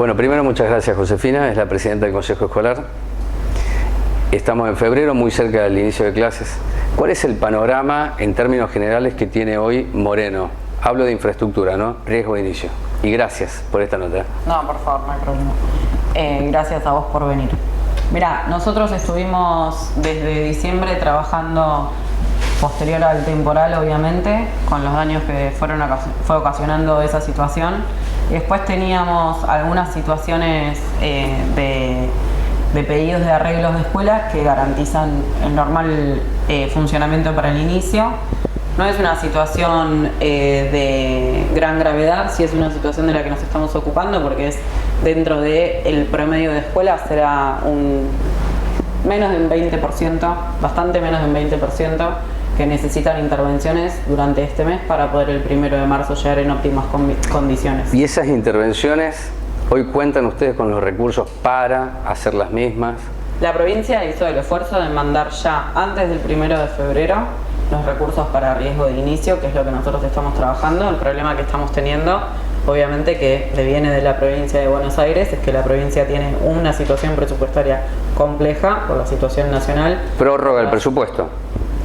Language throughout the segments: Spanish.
Bueno, primero muchas gracias Josefina, es la presidenta del Consejo Escolar. Estamos en febrero, muy cerca del inicio de clases. ¿Cuál es el panorama en términos generales que tiene hoy Moreno? Hablo de infraestructura, ¿no? Riesgo de inicio. Y gracias por esta nota. No, por favor, no hay problema. Gracias a vos por venir. Mirá, nosotros estuvimos desde diciembre trabajando posterior al temporal, obviamente, con los daños que fue ocasionando esa situación. Y después teníamos algunas situaciones de pedidos de arreglos de escuelas que garantizan el normal funcionamiento para el inicio. No es una situación de gran gravedad, sí es una situación de la que nos estamos ocupando porque es dentro del promedio de escuelas, será menos de un 20%, bastante menos de un 20%, que necesitan intervenciones durante este mes para poder el 1 de marzo llegar en óptimas condiciones. ¿Y esas intervenciones, hoy cuentan ustedes con los recursos para hacer las mismas? La provincia hizo el esfuerzo de mandar ya antes del 1 de febrero los recursos para riesgo de inicio, que es lo que nosotros estamos trabajando. El problema que estamos teniendo, obviamente que deviene de la provincia de Buenos Aires, es que la provincia tiene una situación presupuestaria compleja por la situación nacional. Prórroga del presupuesto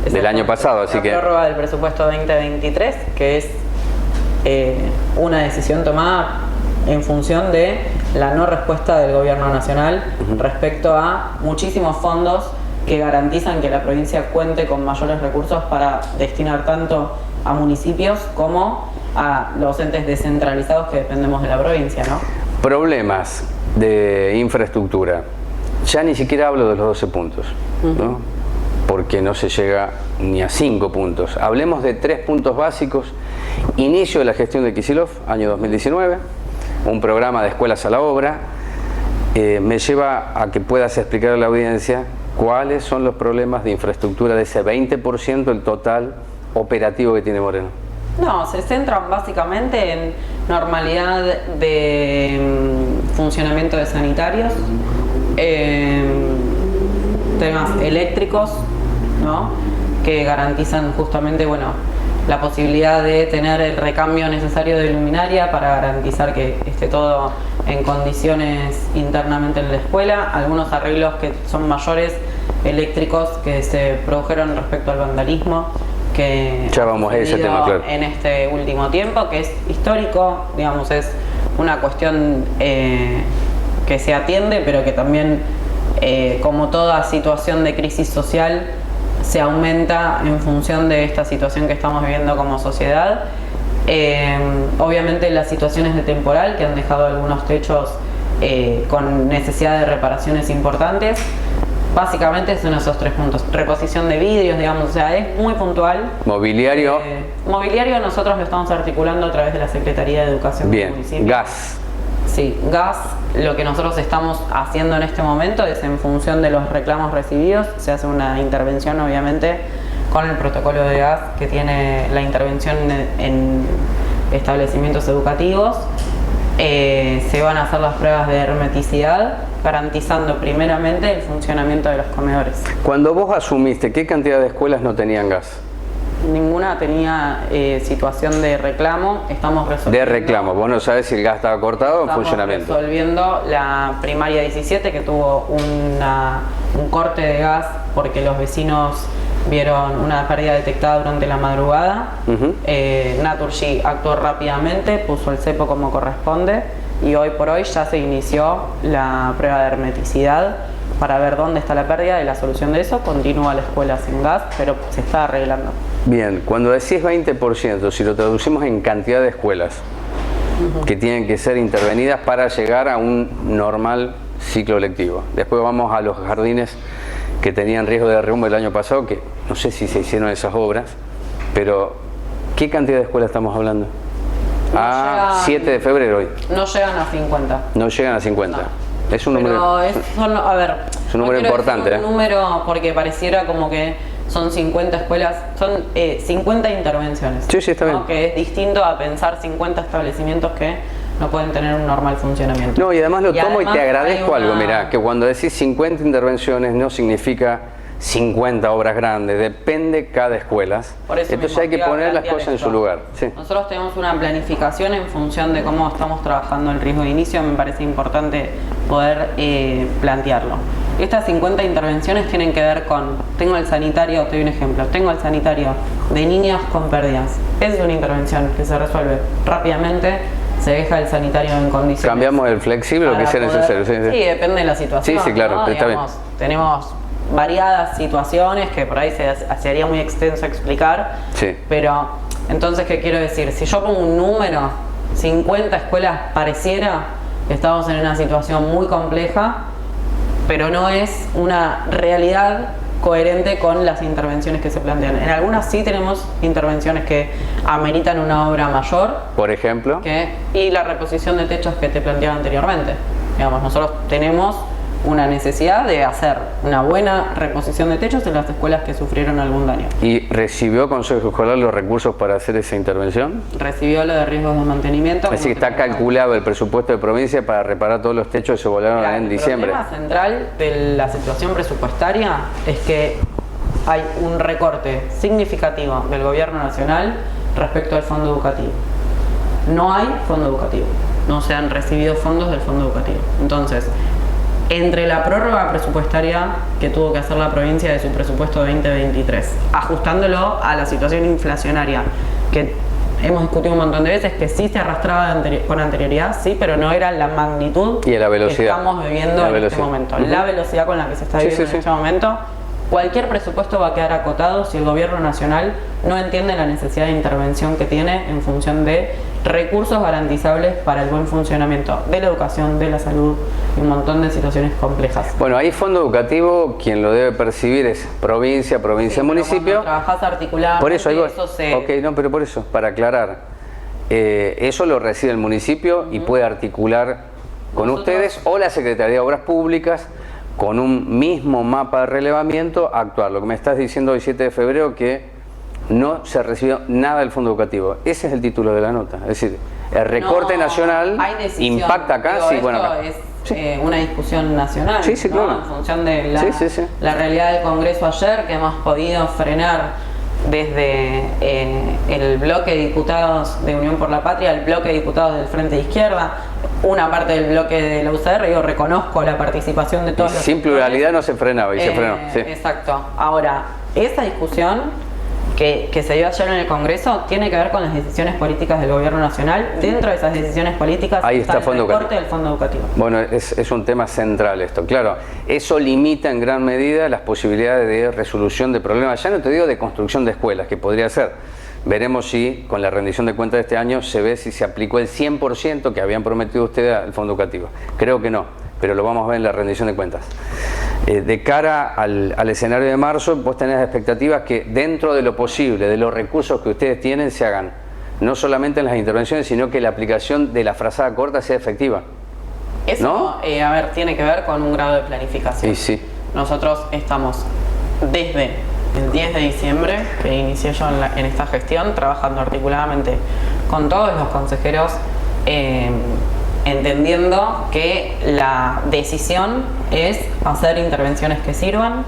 del año pasado, así que... Prórroga del presupuesto 2023, que es una decisión tomada en función de la no respuesta del gobierno nacional respecto a muchísimos fondos que garantizan que la provincia cuente con mayores recursos para destinar tanto a municipios como a los entes descentralizados que dependemos de la provincia, ¿no? Problemas de infraestructura. Ya ni siquiera hablo de los 12 puntos, ¿no? Porque no se llega ni a 5 puntos. Hablemos de 3 puntos básicos. Inicio de la gestión de Kicillof, año 2019, un programa de escuelas a la obra. Me lleva a que puedas explicar a la audiencia cuáles son los problemas de infraestructura de ese 20% del total operativo que tiene Moreno. No, se centran básicamente en normalidad de funcionamiento de sanitarios, temas eléctricos, ¿no? Que garantizan justamente, bueno, la posibilidad de tener el recambio necesario de luminaria para garantizar que esté todo en condiciones internamente en la escuela, algunos arreglos que son mayores eléctricos que se produjeron respecto al vandalismo que ya vamos a ese tema, claro, en este último tiempo, que es histórico, digamos, es una cuestión que se atiende, pero que también como toda situación de crisis social se aumenta en función de esta situación que estamos viviendo como sociedad. Obviamente las situaciones de temporal que han dejado algunos techos con necesidad de reparaciones importantes. Básicamente son esos 3 puntos. Reposición de vidrios, digamos, o sea, es muy puntual. Mobiliario. Mobiliario nosotros lo estamos articulando a través de la Secretaría de Educación del municipio. Gas. Sí, gas. Lo que nosotros estamos haciendo en este momento es en función de los reclamos recibidos. Se hace una intervención, obviamente, con el protocolo de gas que tiene la intervención en establecimientos educativos. Se van a hacer las pruebas de hermeticidad, garantizando primeramente el funcionamiento de los comedores. Cuando vos asumiste, ¿qué cantidad de escuelas no tenían gas? Ninguna tenía situación de reclamo. Estamos resolviendo. De reclamo, vos no sabés si el gas estaba cortado o en funcionamiento. Estamos resolviendo la primaria 17 que tuvo un corte de gas porque los vecinos vieron una pérdida detectada durante la madrugada. Naturgy actuó rápidamente, puso el cepo como corresponde y hoy por hoy ya se inició la prueba de hermeticidad para ver dónde está la pérdida y la solución de eso. Continúa la escuela sin gas, pero se está arreglando. Bien, cuando decís 20%, si lo traducimos en cantidad de escuelas que tienen que ser intervenidas para llegar a un normal ciclo lectivo. Después vamos a los jardines que tenían riesgo de derrumbe el año pasado, que no sé si se hicieron esas obras, pero ¿qué cantidad de escuelas estamos hablando? No 7 de febrero hoy. No llegan a 50. No llegan a 50. No. Es un número. Es un número importante. Es un número porque pareciera como que son 50 escuelas, son 50 intervenciones. Sí, sí, está bien. Que es distinto a pensar 50 establecimientos que no pueden tener un normal funcionamiento. No, y además lo tomo y te agradezco algo, mirá, que cuando decís 50 intervenciones no significa 50 obras grandes, depende cada escuela. Entonces hay que poner las cosas en su lugar. Sí. Nosotros tenemos una planificación en función de cómo estamos trabajando el riesgo de inicio, me parece importante poder plantearlo. Estas 50 intervenciones tienen que ver con, tengo el sanitario, te doy un ejemplo, tengo el sanitario de niños con pérdidas. Es una intervención que se resuelve rápidamente, se deja el sanitario en condiciones. Cambiamos el flexible, lo que sea necesario. Sí, depende de la situación. Sí, claro, ¿no? está bien. Tenemos variadas situaciones que por ahí se haría muy extenso explicar, sí. Pero entonces, ¿qué quiero decir? Si yo pongo un número, 50 escuelas, pareciera que estamos en una situación muy compleja, pero no es una realidad coherente con las intervenciones que se plantean. En algunas sí tenemos intervenciones que ameritan una obra mayor. Por ejemplo. Y la reposición de techos que te planteaba anteriormente. Digamos, nosotros tenemos una necesidad de hacer una buena reposición de techos en las escuelas que sufrieron algún daño. ¿Y recibió Consejo Escolar los recursos para hacer esa intervención? Recibió lo de riesgos de mantenimiento. Es decir, está calculado el presupuesto de provincia para reparar todos los techos que se volaron en diciembre. El problema central de la situación presupuestaria es que hay un recorte significativo del gobierno nacional respecto al fondo educativo. No hay fondo educativo, no se han recibido fondos del fondo educativo. Entonces, entre la prórroga presupuestaria que tuvo que hacer la provincia de su presupuesto 2023, ajustándolo a la situación inflacionaria que hemos discutido un montón de veces, que sí se arrastraba con anterioridad, sí, pero no era la magnitud y la velocidad que estamos viviendo en este momento. La velocidad con la que se está viviendo en este momento. Cualquier presupuesto va a quedar acotado si el gobierno nacional no entiende la necesidad de intervención que tiene en función de recursos garantizables para el buen funcionamiento de la educación, de la salud y un montón de situaciones complejas. Bueno, ahí fondo educativo, quien lo debe percibir es provincia, sí, municipio. Trabajás articuladamente, por eso, eso se... Ok, no, pero por eso, para aclarar, eso lo recibe el municipio y puede articular con ustedes o la Secretaría de Obras Públicas con un mismo mapa de relevamiento actuar. Lo que me estás diciendo hoy 7 de febrero que no se recibió nada del fondo educativo. Ese es el título de la nota. Es decir, el recorte nacional impacta acá. Digo, sí, bueno, acá. Es una discusión nacional, sí, ¿no? claro. En función de la realidad del Congreso ayer, que hemos podido frenar desde el bloque de diputados de Unión por la Patria, el bloque de diputados del Frente de Izquierda, una parte del bloque de la UCR. Yo reconozco la participación de todos los sin pluralidad no se frenaba y se frenó. Sí. Exacto. Ahora, esa discusión que se dio ayer en el Congreso tiene que ver con las decisiones políticas del gobierno nacional. Dentro de esas decisiones políticas ahí está el recorte del fondo educativo. Bueno, es un tema central esto. Claro, eso limita en gran medida las posibilidades de resolución de problemas. Ya no te digo de construcción de escuelas, que podría ser. Veremos si con la rendición de cuentas de este año se ve si se aplicó el 100% que habían prometido ustedes al fondo educativo. Creo que no, pero lo vamos a ver en la rendición de cuentas. De cara al escenario de marzo, vos tenés expectativas que dentro de lo posible, de los recursos que ustedes tienen, se hagan no solamente en las intervenciones, sino que la aplicación de la frazada corta sea efectiva. Eso, ¿no? A ver, tiene que ver con un grado de planificación. Y sí. Nosotros estamos desde el 10 de diciembre, que inicié yo en esta gestión, trabajando articuladamente con todos los consejeros, entendiendo que la decisión es hacer intervenciones que sirvan,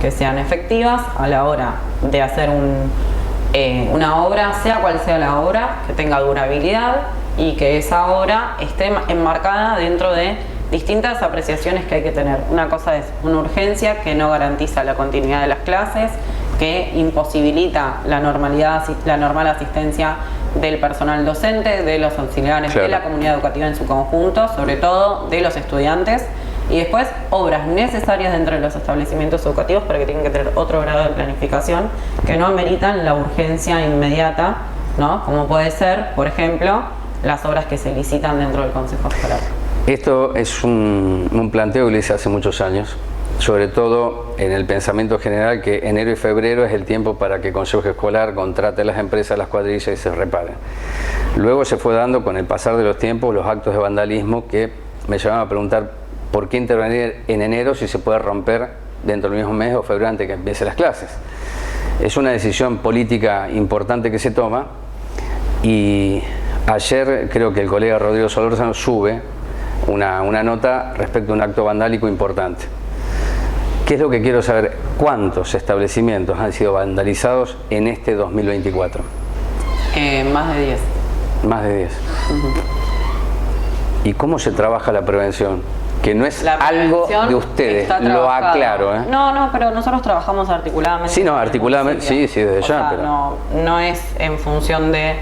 que sean efectivas a la hora de hacer una obra, sea cual sea la obra, que tenga durabilidad y que esa obra esté enmarcada dentro de distintas apreciaciones que hay que tener. Una cosa es una urgencia que no garantiza la continuidad de las clases, que imposibilita la normal asistencia del personal docente, de los auxiliares, claro, de la comunidad educativa en su conjunto, sobre todo de los estudiantes, y después obras necesarias dentro de los establecimientos educativos, pero que tienen que tener otro grado de planificación, que no ameritan la urgencia inmediata, ¿no? Como puede ser, por ejemplo, las obras que se licitan dentro del Consejo Escolar. Esto es un planteo que le hice hace muchos años, sobre todo en el pensamiento general que enero y febrero es el tiempo para que el Consejo Escolar contrate a las empresas, las cuadrillas y se reparen. Luego se fue dando con el pasar de los tiempos los actos de vandalismo que me llevaban a preguntar por qué intervenir en enero si se puede romper dentro del mismo mes o febrero antes que empiecen las clases. Es una decisión política importante que se toma y ayer creo que el colega Rodrigo Solórzano sube una nota respecto a un acto vandálico importante. ¿Qué es lo que quiero saber? ¿Cuántos establecimientos han sido vandalizados en este 2024? Más de 10. Más de 10. ¿Y cómo se trabaja la prevención? Que no es algo de ustedes, lo aclaro. No, pero nosotros trabajamos articuladamente. Sí, no, articuladamente, sí, desde ya. Pero no es en función de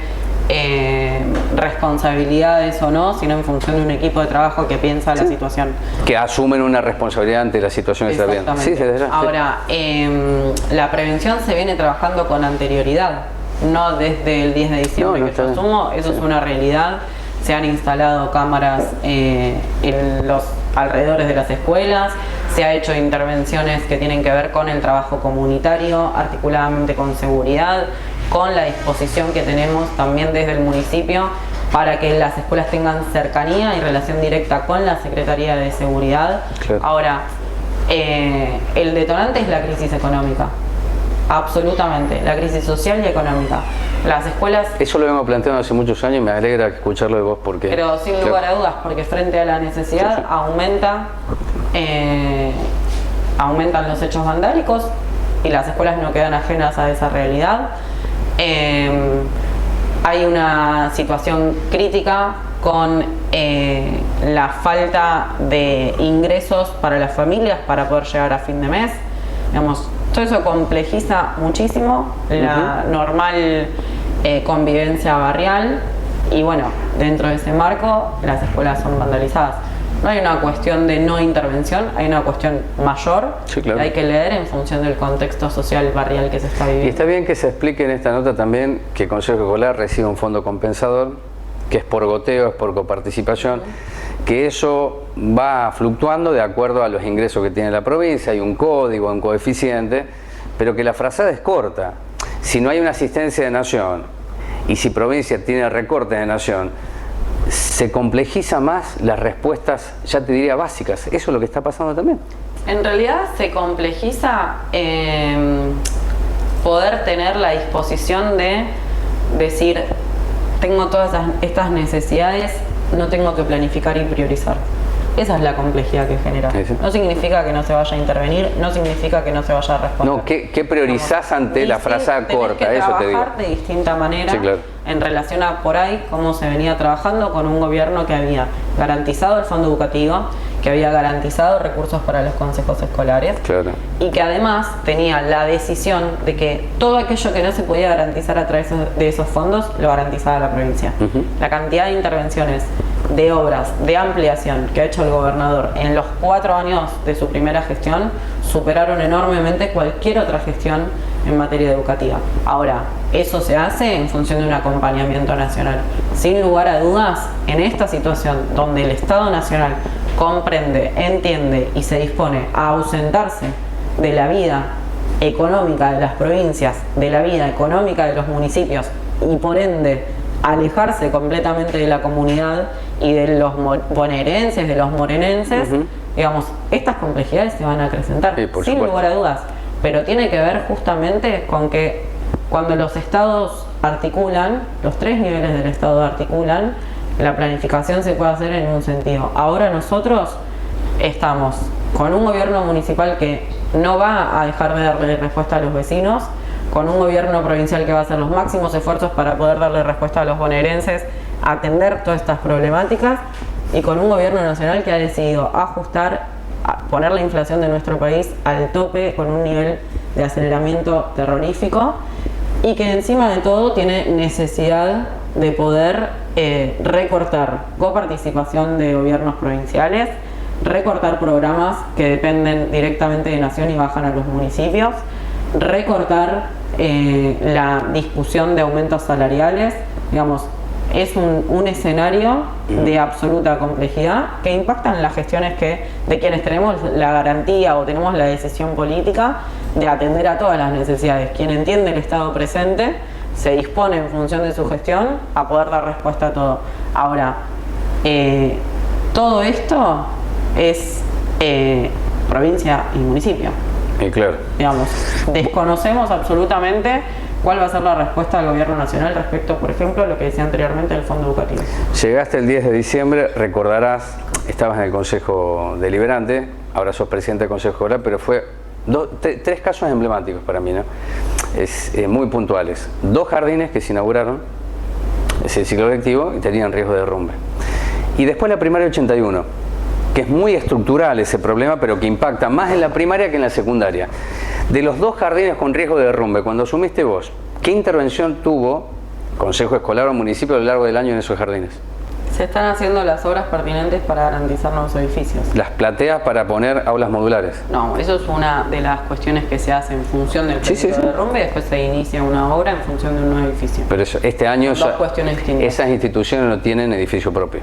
responsabilidades o no, sino en función de un equipo de trabajo que piensa la situación. Que asumen una responsabilidad ante la situación que está viendo. Sí, desde ya. Ahora, la prevención se viene trabajando con anterioridad, no desde el 10 de diciembre que yo asumo, eso es una realidad. Se han instalado cámaras en los alrededores de las escuelas, se ha hecho intervenciones que tienen que ver con el trabajo comunitario, articuladamente con seguridad, con la disposición que tenemos también desde el municipio para que las escuelas tengan cercanía y relación directa con la Secretaría de Seguridad. Claro. Ahora, el detonante es la crisis económica. Absolutamente, la crisis social y económica. Las escuelas... Eso lo vengo planteando hace muchos años y me alegra escucharlo de vos porque... Pero sin lugar a dudas, porque frente a la necesidad aumentan los hechos vandálicos y las escuelas no quedan ajenas a esa realidad. Hay una situación crítica con la falta de ingresos para las familias para poder llegar a fin de mes. Digamos, todo eso complejiza muchísimo la normal convivencia barrial y bueno, dentro de ese marco las escuelas son vandalizadas. No hay una cuestión de no intervención, hay una cuestión mayor que hay que leer en función del contexto social barrial que se está viviendo. Y está bien que se explique en esta nota también que el Consejo Escolar recibe un fondo compensador, que es por goteo, es por coparticipación, que eso va fluctuando de acuerdo a los ingresos que tiene la provincia, hay un código, un coeficiente, pero que la frazada es corta. Si no hay una asistencia de nación y si provincia tiene recorte de nación, se complejiza más las respuestas, ya te diría básicas. Eso es lo que está pasando también. En realidad se complejiza poder tener la disposición de decir, tengo todas estas necesidades, no tengo que planificar y priorizar. Esa es la complejidad que genera. Sí. No significa que no se vaya a intervenir, no significa que no se vaya a responder. No, ¿qué priorizás ante la frazada corta? Eso te digo. Trabajar de distinta manera en relación a por ahí cómo se venía trabajando con un gobierno que había garantizado el fondo educativo, que había garantizado recursos para los consejos escolares y que además tenía la decisión de que todo aquello que no se podía garantizar a través de esos fondos lo garantizaba la provincia. La cantidad de intervenciones de obras de ampliación que ha hecho el gobernador en los 4 años de su primera gestión superaron enormemente cualquier otra gestión en materia educativa. Ahora, eso se hace en función de un acompañamiento nacional. Sin lugar a dudas, en esta situación donde el Estado Nacional comprende, entiende y se dispone a ausentarse de la vida económica de las provincias, de la vida económica de los municipios y por ende alejarse completamente de la comunidad y de los bonaerenses, de los morenenses, digamos, estas complejidades se van a acrecentar, sin lugar a dudas, pero tiene que ver justamente con que cuando los estados articulan, los 3 niveles del estado articulan, la planificación se puede hacer en un sentido. Ahora nosotros estamos con un gobierno municipal que no va a dejar de darle respuesta a los vecinos, con un gobierno provincial que va a hacer los máximos esfuerzos para poder darle respuesta a los bonaerenses, atender todas estas problemáticas, y con un gobierno nacional que ha decidido ajustar, poner la inflación de nuestro país al tope con un nivel de aceleramiento terrorífico y que encima de todo tiene necesidad de poder recortar coparticipación de gobiernos provinciales, recortar programas que dependen directamente de Nación y bajan a los municipios, recortar la discusión de aumentos salariales. Digamos, es un escenario de absoluta complejidad que impacta en las gestiones de quienes tenemos la garantía o tenemos la decisión política de atender a todas las necesidades. Quien entiende el Estado presente se dispone en función de su gestión a poder dar respuesta a todo. Ahora, todo esto es provincia y municipio. Claro. Digamos, desconocemos absolutamente ¿Cuál va a ser la respuesta del gobierno nacional respecto, por ejemplo, a lo que decía anteriormente del fondo educativo? Llegaste el 10 de diciembre, recordarás, estabas en el Consejo Deliberante, ahora sos presidente del Consejo Escolar, pero fue tres casos emblemáticos para mí, ¿no? Muy puntuales. 2 jardines que se inauguraron, es el ciclo lectivo, y tenían riesgo de derrumbe. Y después la primaria 81, que es muy estructural ese problema, pero que impacta más en la primaria que en la secundaria. De los 2 jardines con riesgo de derrumbe, cuando asumiste vos, ¿qué intervención tuvo Consejo Escolar o municipio a lo largo del año en esos jardines? Se están haciendo las obras pertinentes para garantizar nuevos edificios. ¿Las plateas para poner aulas modulares? No, eso es una de las cuestiones que se hace en función del peligro de derrumbe, y después se inicia una obra en función de un nuevo edificio. Pero eso, este año Dos cuestiones distintas. Esas instituciones no tienen edificio propio.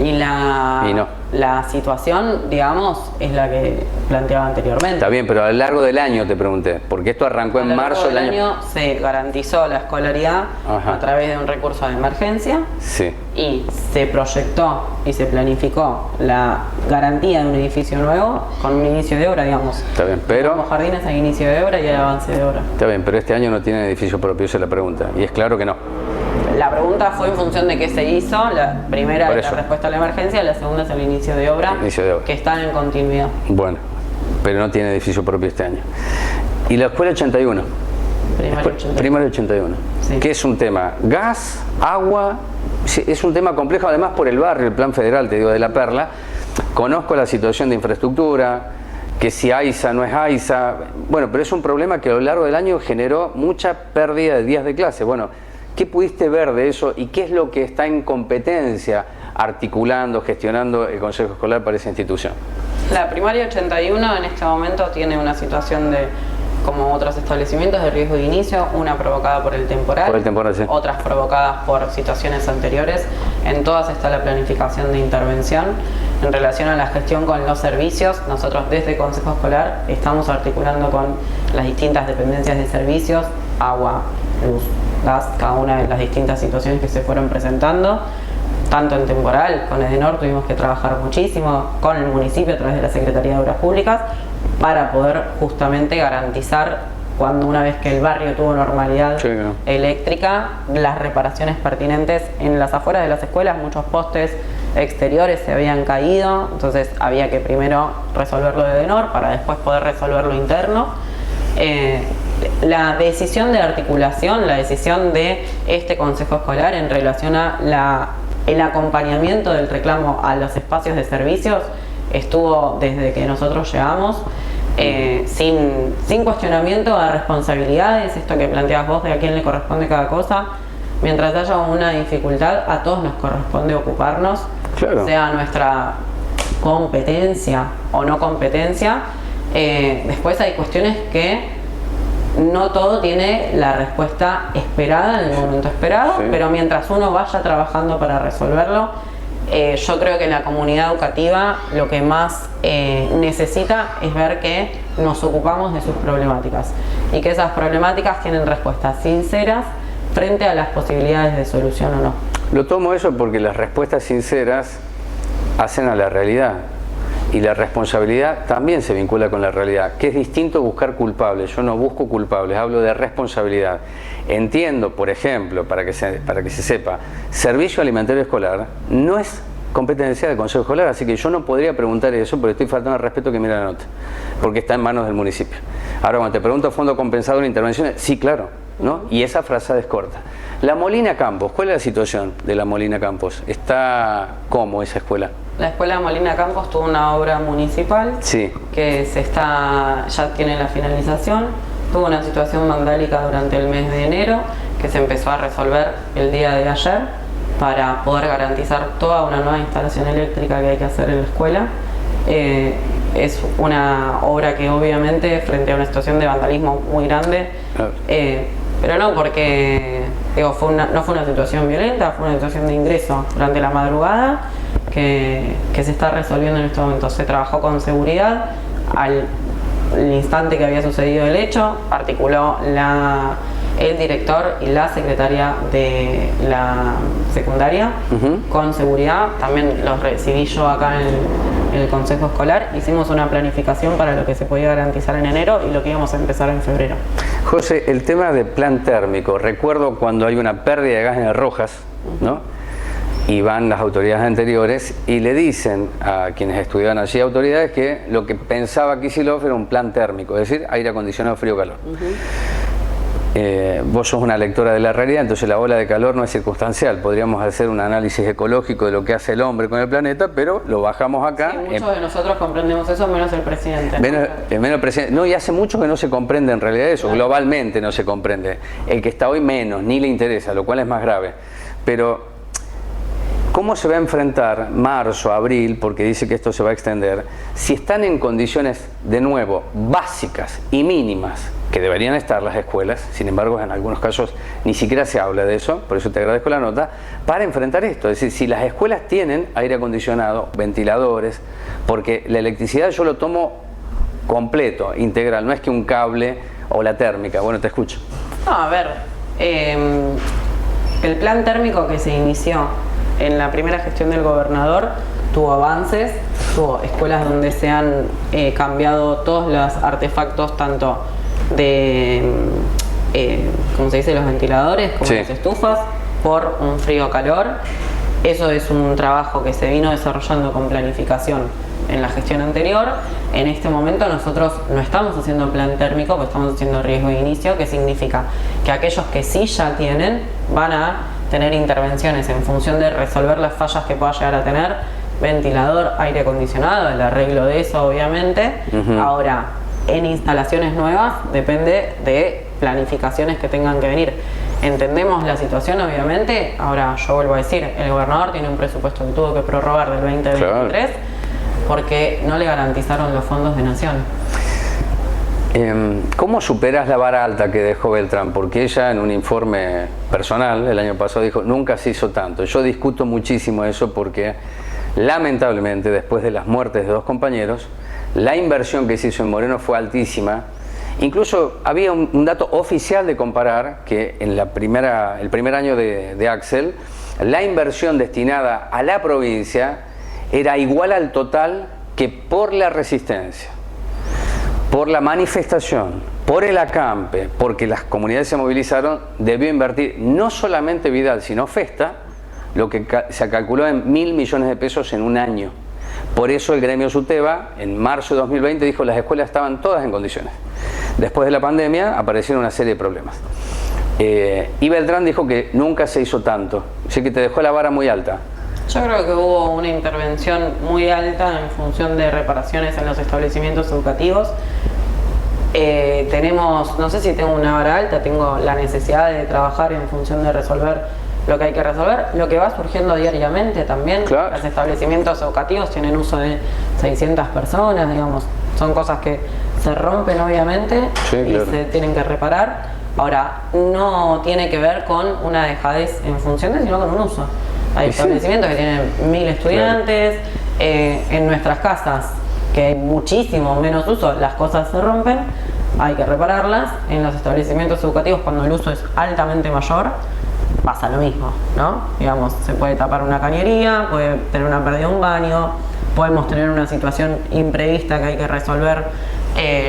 Y la situación, digamos, es la que planteaba anteriormente. Está bien, pero a lo largo del año te pregunté, porque esto arrancó en marzo del año. Se garantizó la escolaridad a través de un recurso de emergencia. Sí. Y se proyectó y se planificó la garantía de un edificio nuevo con un inicio de obra, digamos. Está bien, pero... Como jardines hay inicio de obra y hay avance de obra. Está bien, pero este año no tienen edificio propio, esa es la pregunta. Y es claro que no. La pregunta fue en función de qué se hizo. La primera es la respuesta a la emergencia, la segunda es el inicio de obra, que están en continuidad. Bueno, pero no tiene edificio propio este año. ¿Y la escuela 81? Primaria 81. Sí. ¿Qué es un tema? ¿Gas? ¿Agua? Es un tema complejo, además por el barrio, el plan federal, te digo, de La Perla. Conozco la situación de infraestructura, que si AISA no es AISA. Bueno, pero es un problema que a lo largo del año generó mucha pérdida de días de clase. Bueno, ¿qué pudiste ver de eso y qué es lo que está en competencia articulando, gestionando el Consejo Escolar para esa institución? La primaria 81 en este momento tiene una situación de, como otros establecimientos, de riesgo de inicio, una provocada por el temporal, sí. Otras provocadas por situaciones anteriores. En todas está la planificación de intervención. En relación a la gestión con los servicios, nosotros desde Consejo Escolar estamos articulando con las distintas dependencias de servicios, agua, luz, gas, cada una de las distintas situaciones que se fueron presentando. Tanto en temporal, con Edenor tuvimos que trabajar muchísimo, con el municipio a través de la Secretaría de Obras Públicas, para poder justamente garantizar, cuando una vez que el barrio tuvo normalidad eléctrica, las reparaciones pertinentes en las afueras de las escuelas. Muchos postes exteriores se habían caído, entonces había que primero resolverlo de Edenor para después poder resolverlo interno. La decisión de articulación, la decisión de este Consejo Escolar en relación a el acompañamiento del reclamo a los espacios de servicios estuvo desde que nosotros llegamos, sin cuestionamiento a responsabilidades, esto que planteabas vos de a quién le corresponde cada cosa. Mientras haya una dificultad, a todos nos corresponde ocuparnos, sea nuestra competencia o no competencia. Después hay cuestiones que no todo tiene la respuesta esperada en el momento esperado, pero mientras uno vaya trabajando para resolverlo, yo creo que la comunidad educativa lo que más necesita es ver que nos ocupamos de sus problemáticas y que esas problemáticas tienen respuestas sinceras frente a las posibilidades de solución o no. Lo tomo eso porque las respuestas sinceras hacen a la realidad. Y la responsabilidad también se vincula con la realidad, que es distinto buscar culpables. Yo no busco culpables, hablo de responsabilidad. Entiendo, por ejemplo, para que se sepa, servicio alimentario escolar no es competencia del Consejo Escolar, así que yo no podría preguntar eso, pero estoy faltando al respeto que mira la nota, porque está en manos del municipio. Ahora, cuando te pregunto fondo compensador de intervenciones, sí, claro, ¿no? Y esa frazada es corta. La Molina Campos, ¿cuál es la situación de la Molina Campos? ¿Está cómo esa escuela? La escuela Molina Campos tuvo una obra municipal que ya tiene la finalización. Tuvo una situación vandálica durante el mes de enero que se empezó a resolver el día de ayer para poder garantizar toda una nueva instalación eléctrica que hay que hacer en la escuela. Es una obra que obviamente frente a una situación de vandalismo muy grande, pero no porque no fue una situación violenta, fue una situación de ingreso durante la madrugada que se está resolviendo en este momento. Se trabajó con seguridad al instante que había sucedido el hecho, articuló el director y la secretaria de la secundaria, con seguridad. También los recibí yo acá en el consejo escolar. Hicimos una planificación para lo que se podía garantizar en enero y lo que íbamos a empezar en febrero. José, el tema del plan térmico, recuerdo cuando hay una pérdida de gas en el Rojas, ¿no? Y van las autoridades anteriores y le dicen a quienes estudiaban allí, autoridades, que lo que pensaba Kicillof era un plan térmico, es decir, aire acondicionado, frío-calor. Vos sos una lectora de la realidad, entonces la ola de calor no es circunstancial. Podríamos hacer un análisis ecológico de lo que hace el hombre con el planeta, pero lo bajamos acá. Sí, muchos de nosotros comprendemos eso, menos el presidente. Menos el presidente. No, y hace mucho que no se comprende en realidad eso, globalmente no se comprende. El que está hoy menos, ni le interesa, lo cual es más grave. Pero, ¿cómo se va a enfrentar marzo, abril, porque dice que esto se va a extender, si están en condiciones, de nuevo, básicas y mínimas, que deberían estar las escuelas, sin embargo en algunos casos ni siquiera se habla de eso, por eso te agradezco la nota, para enfrentar esto? Es decir, si las escuelas tienen aire acondicionado, ventiladores, porque la electricidad yo lo tomo completo, integral, no es que un cable o la térmica. Bueno, te escucho. No, a ver, el plan térmico que se inició en la primera gestión del gobernador tuvo avances, tuvo escuelas donde se han cambiado todos los artefactos, tanto de, como se dice, los ventiladores, como las estufas, por un frío-calor. Eso es un trabajo que se vino desarrollando con planificación en la gestión anterior. En este momento nosotros no estamos haciendo plan térmico, pues estamos haciendo riesgo de inicio, que significa que aquellos que sí ya tienen van a tener intervenciones en función de resolver las fallas que pueda llegar a tener, ventilador, aire acondicionado, el arreglo de eso obviamente. Ahora, en instalaciones nuevas depende de planificaciones que tengan que venir. Entendemos la situación obviamente. Ahora yo vuelvo a decir, el gobernador tiene un presupuesto que tuvo que prorrogar del 2023 porque no le garantizaron los fondos de Nación. ¿Cómo superas la vara alta que dejó Beltrán? Porque ella en un informe personal el año pasado dijo, nunca se hizo tanto. Yo discuto muchísimo eso porque lamentablemente después de las muertes de dos compañeros, la inversión que se hizo en Moreno fue altísima. Incluso había un dato oficial de comparar que en el primer año de Axel, la inversión destinada a la provincia era igual al total que por la resistencia, por la manifestación, por el acampe, porque las comunidades se movilizaron, debió invertir no solamente Vidal, sino Festa, lo que se calculó en 1.000 millones de pesos en un año. Por eso el gremio SUTEBA, en marzo de 2020, dijo que las escuelas estaban todas en condiciones. Después de la pandemia aparecieron una serie de problemas. Y Beltrán dijo que nunca se hizo tanto, así que te dejó la vara muy alta. Yo creo que hubo una intervención muy alta en función de reparaciones en los establecimientos educativos. Tenemos, no sé si tengo una vara alta, tengo la necesidad de trabajar en función de resolver lo que hay que resolver, lo que va surgiendo diariamente también. Claro. Los establecimientos educativos tienen uso de 600 personas, digamos, son cosas que se rompen obviamente, sí, y se tienen que reparar. Ahora, no tiene que ver con una dejadez en función sino con un uso. Hay establecimientos que tienen 1.000 estudiantes, en nuestras casas, que hay muchísimo menos uso, las cosas se rompen, hay que repararlas. En los establecimientos educativos, cuando el uso es altamente mayor, pasa lo mismo, ¿no? Digamos, se puede tapar una cañería, puede tener una pérdida de un baño, podemos tener una situación imprevista que hay que resolver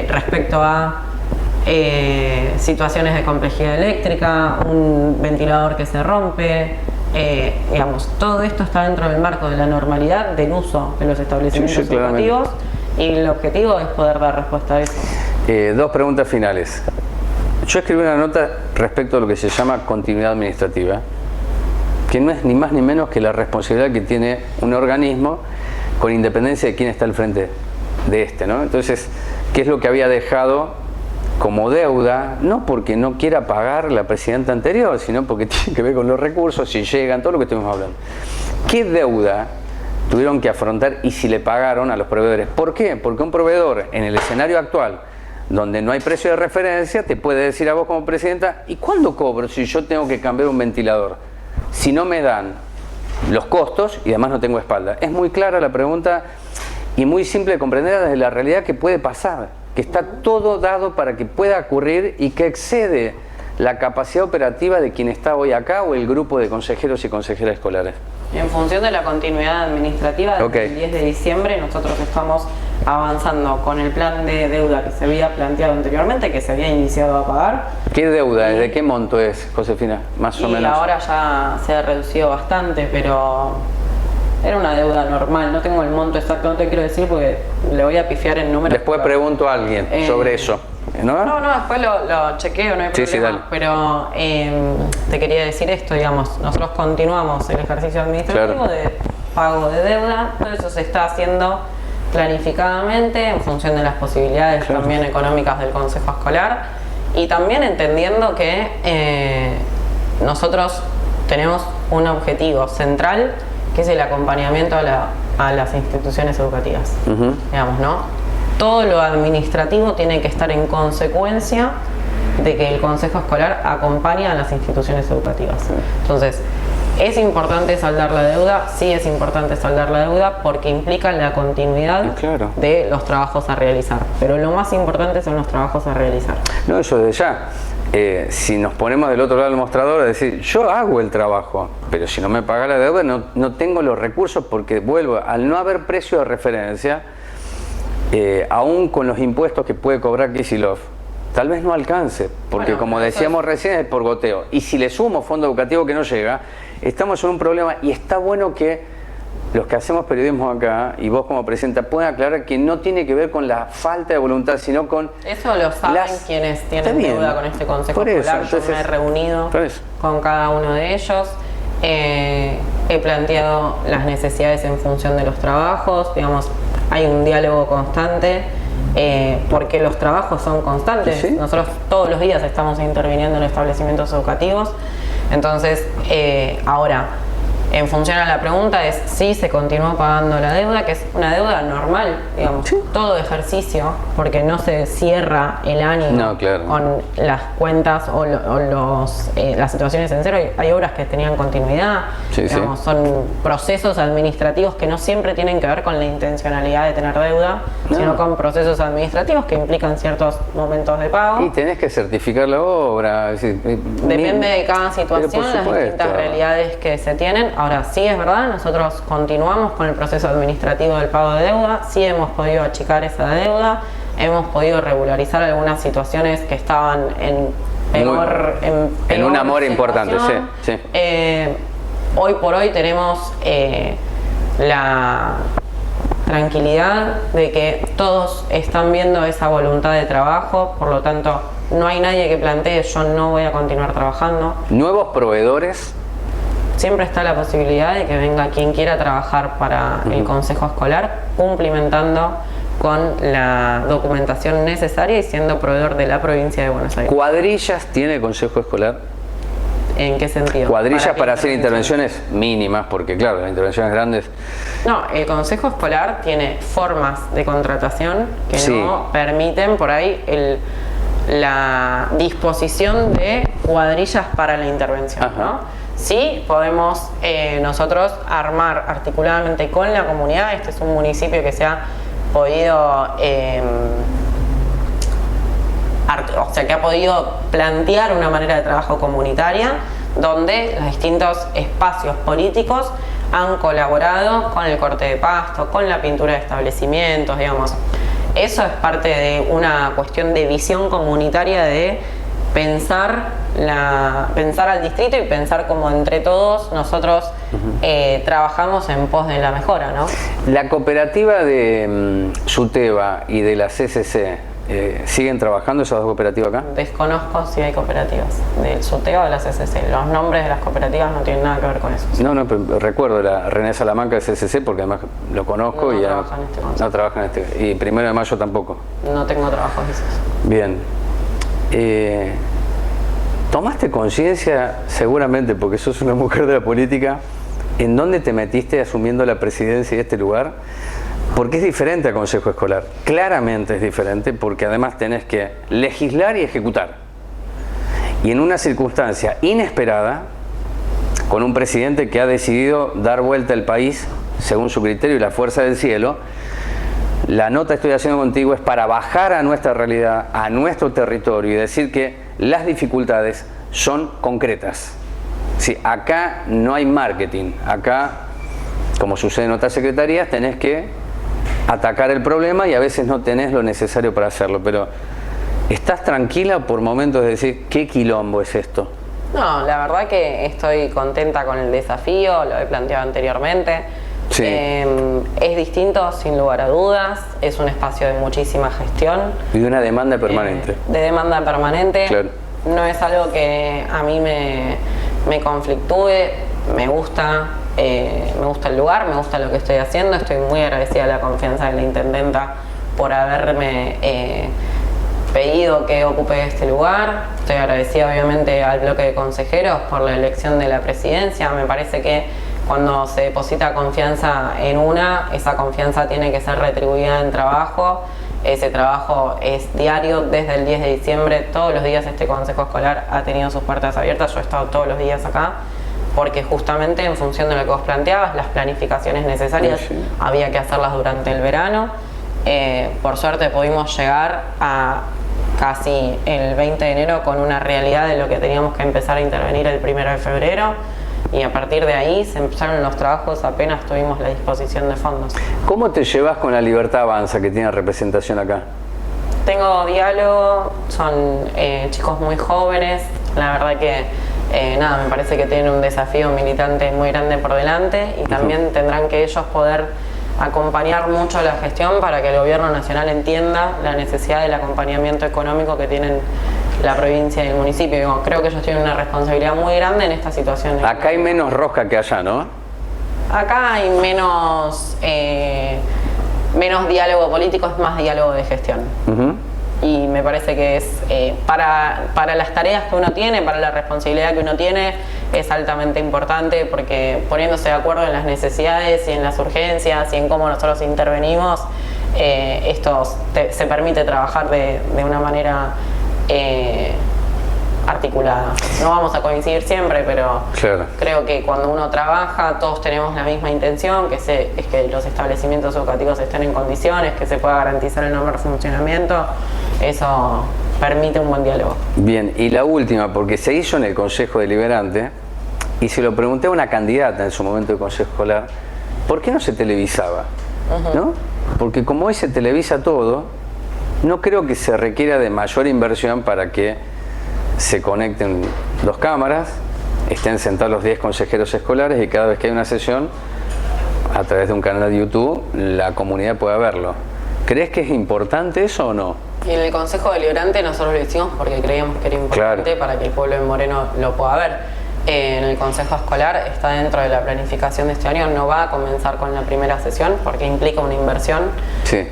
respecto a situaciones de complejidad eléctrica, un ventilador que se rompe, digamos, todo esto está dentro del marco de la normalidad del uso de los establecimientos educativos y el objetivo es poder dar respuesta a eso. Dos preguntas finales. Yo escribí una nota respecto a lo que se llama continuidad administrativa, que no es ni más ni menos que la responsabilidad que tiene un organismo con independencia de quién está al frente de este, ¿no? Entonces, ¿qué es lo que había dejado como deuda? No porque no quiera pagar la presidenta anterior, sino porque tiene que ver con los recursos, si llegan, todo lo que estuvimos hablando. ¿Qué deuda tuvieron que afrontar y si le pagaron a los proveedores? ¿Por qué? Porque un proveedor en el escenario actual, donde no hay precio de referencia, te puede decir a vos como presidenta, ¿y cuándo cobro si yo tengo que cambiar un ventilador? Si no me dan los costos y además no tengo espalda. Es muy clara la pregunta y muy simple de comprender desde la realidad que puede pasar, que está todo dado para que pueda ocurrir y que excede la capacidad operativa de quien está hoy acá o el grupo de consejeros y consejeras escolares? En función de la continuidad administrativa, desde el 10 de diciembre nosotros estamos avanzando con el plan de deuda que se había planteado anteriormente, que se había iniciado a pagar. ¿Qué deuda? ¿De qué monto es, Josefina? Más o menos. Y ahora ya se ha reducido bastante, pero era una deuda normal. No tengo el monto exacto, no te quiero decir porque le voy a pifiar el número. Después pregunto a alguien sobre eso. No, después lo chequeo, no hay problema. Sí, dale. Pero te quería decir esto, digamos, nosotros continuamos el ejercicio administrativo de pago de deuda, todo eso se está haciendo planificadamente en función de las posibilidades también económicas del Consejo Escolar y también entendiendo que nosotros tenemos un objetivo central que es el acompañamiento a las instituciones educativas, digamos, ¿no? Todo lo administrativo tiene que estar en consecuencia de que el Consejo Escolar acompaña a las instituciones educativas. Entonces, ¿es importante saldar la deuda? Sí, es importante saldar la deuda porque implica la continuidad de los trabajos a realizar. Pero lo más importante son los trabajos a realizar. No, eso desde ya. Si nos ponemos del otro lado del mostrador, es decir, yo hago el trabajo, pero si no me paga la deuda no tengo los recursos porque vuelvo, al no haber precio de referencia, aún con los impuestos que puede cobrar Kicillof, tal vez no alcance, porque como decíamos recién es por goteo. Y si le sumo fondo educativo que no llega, estamos en un problema y está bueno que los que hacemos periodismo acá y vos como presidenta puedan aclarar que no tiene que ver con la falta de voluntad, sino con... Eso lo saben quienes tienen deuda con este Consejo Escolar. Yo me he reunido con cada uno de ellos. He planteado las necesidades en función de los trabajos, digamos, hay un diálogo constante porque los trabajos son constantes. Nosotros todos los días estamos interviniendo en establecimientos educativos, entonces ahora en función a la pregunta es si se continúa pagando la deuda, que es una deuda normal, digamos, todo ejercicio, porque no se cierra el año con las cuentas o las situaciones en cero. Hay obras que tenían continuidad, digamos, son procesos administrativos que no siempre tienen que ver con la intencionalidad de tener deuda, sino con procesos administrativos que implican ciertos momentos de pago. Y tenés que certificar la obra. Es decir, depende de cada situación, las distintas realidades que se tienen. Ahora, sí es verdad, nosotros continuamos con el proceso administrativo del pago de deuda, sí hemos podido achicar esa deuda, hemos podido regularizar algunas situaciones que estaban en un amor importante, hoy por hoy tenemos la tranquilidad de que todos están viendo esa voluntad de trabajo, por lo tanto, no hay nadie que plantee yo no voy a continuar trabajando. ¿Nuevos proveedores? Siempre está la posibilidad de que venga quien quiera trabajar para el Consejo Escolar, cumplimentando con la documentación necesaria y siendo proveedor de la provincia de Buenos Aires. ¿Cuadrillas tiene el Consejo Escolar? ¿En qué sentido? Cuadrillas para hacer intervenciones mínimas, porque claro, las intervenciones grandes... No, el Consejo Escolar tiene formas de contratación que no permiten por ahí la disposición de cuadrillas para la intervención, ¿no? Sí, podemos nosotros armar articuladamente con la comunidad. Este es un municipio que se ha podido, que ha podido plantear una manera de trabajo comunitaria donde los distintos espacios políticos han colaborado con el corte de pasto, con la pintura de establecimientos, digamos. Eso es parte de una cuestión de visión comunitaria de pensar al distrito y pensar como entre todos nosotros trabajamos en pos de la mejora, ¿no? La cooperativa de SUTEBA y de la CCC, ¿siguen trabajando esas dos cooperativas acá? Desconozco si hay cooperativas del SUTEBA o de la CCC. Los nombres de las cooperativas no tienen nada que ver con eso. No, pero recuerdo la René Salamanca de CCC porque además lo conozco y no trabaja en este y 1 de mayo tampoco. No tengo trabajos esos. Bien. ¿Tomaste conciencia, seguramente porque sos una mujer de la política, en dónde te metiste asumiendo la presidencia de este lugar? Porque es diferente al Consejo Escolar. Claramente es diferente porque además tenés que legislar y ejecutar. Y en una circunstancia inesperada, con un presidente que ha decidido dar vuelta al país según su criterio y la fuerza del cielo, la nota que estoy haciendo contigo es para bajar a nuestra realidad, a nuestro territorio y decir que las dificultades son concretas. Sí, acá no hay marketing, acá, como sucede en otras secretarías, tenés que atacar el problema y a veces no tenés lo necesario para hacerlo, pero ¿estás tranquila por momentos de decir qué quilombo es esto? No, la verdad que estoy contenta con el desafío, lo he planteado anteriormente. Sí. Es distinto, sin lugar a dudas, es un espacio de muchísima gestión. Y de una demanda permanente. De demanda permanente. Claro. No es algo que a mí me conflictúe, me gusta el lugar, me gusta lo que estoy haciendo, estoy muy agradecida de la confianza de la intendenta por haberme pedido que ocupe este lugar. Estoy agradecida obviamente al bloque de consejeros por la elección de la presidencia. Me parece que cuando se deposita confianza en esa confianza tiene que ser retribuida en trabajo. Ese trabajo es diario desde el 10 de diciembre. Todos los días este consejo escolar ha tenido sus puertas abiertas. Yo he estado todos los días acá porque justamente en función de lo que vos planteabas, las planificaciones necesarias había que hacerlas durante el verano. Por suerte pudimos llegar a casi el 20 de enero con una realidad de lo que teníamos que empezar a intervenir el 1 de febrero. Y a partir de ahí se empezaron los trabajos apenas tuvimos la disposición de fondos. ¿Cómo te llevas con la Libertad Avanza que tiene representación acá? Tengo diálogo, son chicos muy jóvenes, la verdad que me parece que tienen un desafío militante muy grande por delante y también tendrán que ellos poder acompañar mucho la gestión para que el gobierno nacional entienda la necesidad del acompañamiento económico que tienen la provincia y el municipio. Creo que ellos tienen una responsabilidad muy grande en esta situación. Acá hay menos rosca que allá, ¿no? Acá hay menos diálogo político, es más diálogo de gestión. Y me parece que es para las tareas que uno tiene, para la responsabilidad que uno tiene, es altamente importante porque poniéndose de acuerdo en las necesidades y en las urgencias y en cómo nosotros intervenimos, se permite trabajar de una manera articulada. No vamos a coincidir siempre, pero claro, creo que cuando uno trabaja todos tenemos la misma intención, es que los establecimientos educativos estén en condiciones, que se pueda garantizar el normal funcionamiento. Eso permite un buen diálogo. Bien, y la última, porque se hizo en el Consejo Deliberante y se lo pregunté a una candidata en su momento de Consejo Escolar, ¿por qué no se televisaba? ¿No? Porque como hoy se televisa todo, no creo que se requiera de mayor inversión para que se conecten 2 cámaras, estén sentados los 10 consejeros escolares y cada vez que hay una sesión, a través de un canal de YouTube, la comunidad pueda verlo. ¿Crees que es importante eso o no? Y en el Consejo Deliberante nosotros lo hicimos porque creíamos que era importante para que el pueblo de Moreno lo pueda ver. En el Consejo Escolar está dentro de la planificación de este año, no va a comenzar con la primera sesión porque implica una inversión. Sí.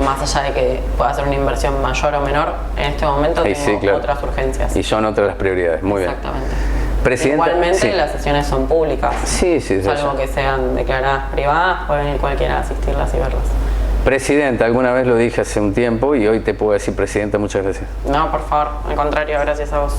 Más allá de que pueda ser una inversión mayor o menor, en este momento tengo otras urgencias. Y son otras las prioridades, muy bien. Exactamente. Presidenta, igualmente las sesiones son públicas, salvo que sean declaradas privadas, puede venir cualquiera a asistirlas y verlas. Presidenta, alguna vez lo dije hace un tiempo y hoy te puedo decir presidenta, muchas gracias. No, por favor, al contrario, gracias a vos.